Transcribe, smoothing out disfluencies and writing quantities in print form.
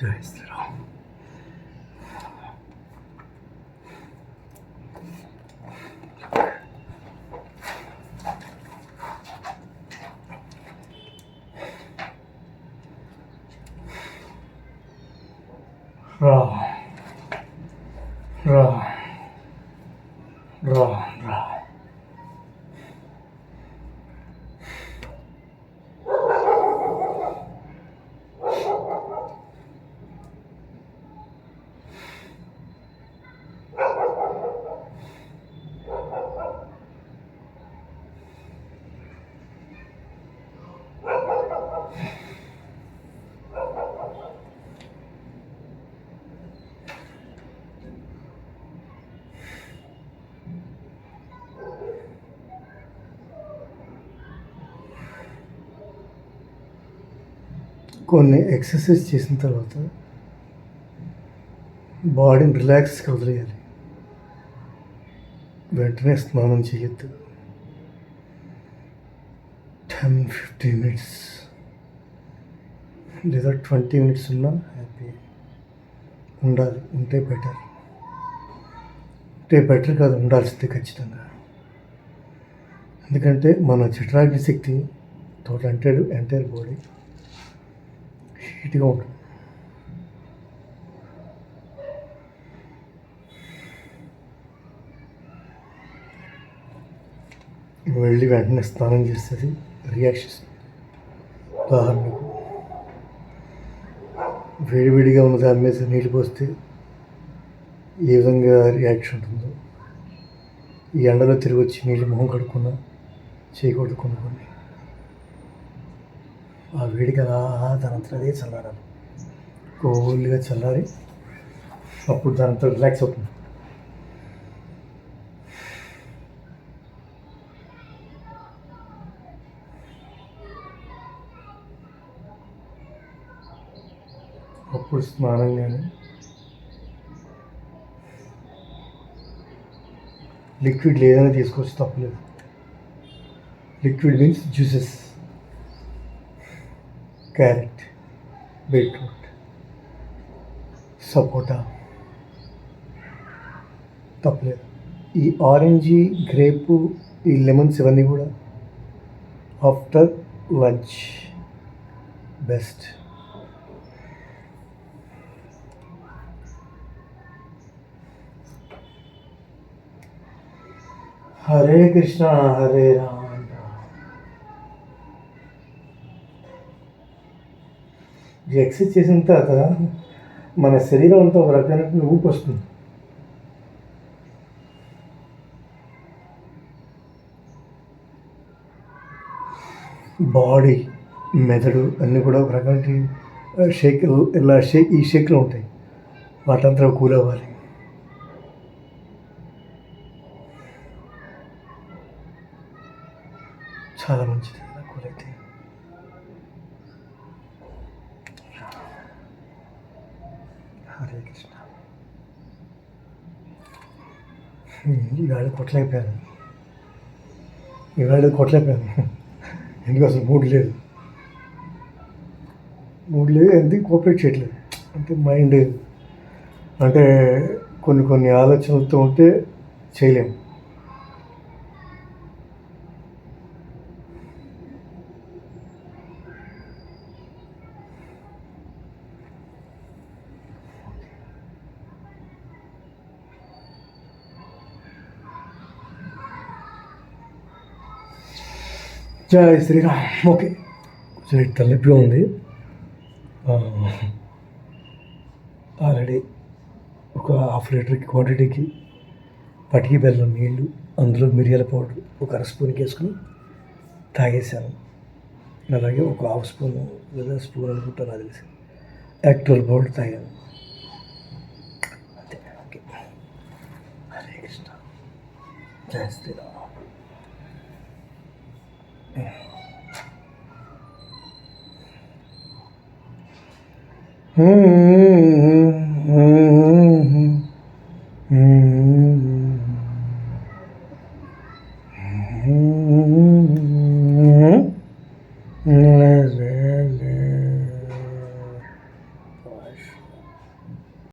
జై శ్రీరామ్. రా రా రా రా. కొన్ని ఎక్సర్సైజ్ చేసిన తర్వాత బాడీని రిలాక్స్గా వదిలేయాలి. వెంటనే స్నానం చేయొద్దు. 10-15 మినిట్స్ లేదా 20 మినిట్స్ ఉన్నా హ్యాపీ ఉండాలి. ఉంటే బెటర్ కాదు, ఉండాల్సిందే ఖచ్చితంగా. ఎందుకంటే మన చిట్రాగ్ని శక్తి ఎంటైర్ బాడీ హీట్గా ఉంటుంది. వెళ్ళి వెంటనే స్నానం చేస్తుంది రియాక్షన్. ఉదాహరణకు వేడివేడిగా ఉన్న దాని మీద నీళ్ళు పోస్తే ఏ విధంగా రియాక్షన్ ఉంటుందో, ఈ ఎండలో తిరిగి వచ్చి నీళ్ళు మొహం కడుక్కున్నా చేయకూడదు. కొన్ని ఆ వేడికి అలా దానంతా అదే చల్లారాలి. కూల్గా చల్లారి అప్పుడు దానంతా రిలాక్స్ అవుతుంది. అప్పుడు స్నానం కానీ లిక్విడ్ ఏదైనా తీసుకోవచ్చు, తప్పలేదు. Liquid means juices, carrot, beetroot, sapota, తప్పలేదు. ఈ ఆరెంజీ, గ్రేపు, ఈ లెమన్స్ ఇవన్నీ కూడా after lunch best. Hare Krishna Hare Rama. ఈ ఎక్సర్సైజ్ చేసిన తర్వాత మన శరీరం అంతా ఒక రకమైన ఊపు వస్తుంది. బాడీ, మెదడు అన్నీ కూడా ఒక రకమైన ఈ షేక్లో ఉంటాయి. వాటంతా కూల్ అవ్వాలి. చాలా మంచిది కూల్ అయితే. హరే కృష్ణ. ఇవాళ కొట్టలేకపోయాను. ఎందుకు అసలు మూడ్ లేదు. ఎందుకు కోఆపరేట్ చేయట్లేదు అంటే మైండ్ అంటే కొన్ని ఆలోచనలతో ఉంటే చేయలేము. జై శ్రీరామ్. ఓకే, కొంచెం తలనొప్పిగా ఉంది. ఆల్రెడీ ఒక 1/2 లీటర్కి క్వాంటిటీకి పటికి బెల్లం నీళ్ళు, అందులో మిరియాల పౌడర్ ఒక 1/2 స్పూన్కి వేసుకుని తాగేసాను. అలాగే ఒక 1/2 స్పూను లేదా స్పూన్ అనుకుంటాను అది తెలిసి యాక్టివల్ పౌడర్ తాగాను. అంతే. ఓకే, హరే కృష్ణ. జై శ్రీరామ్. మచ్.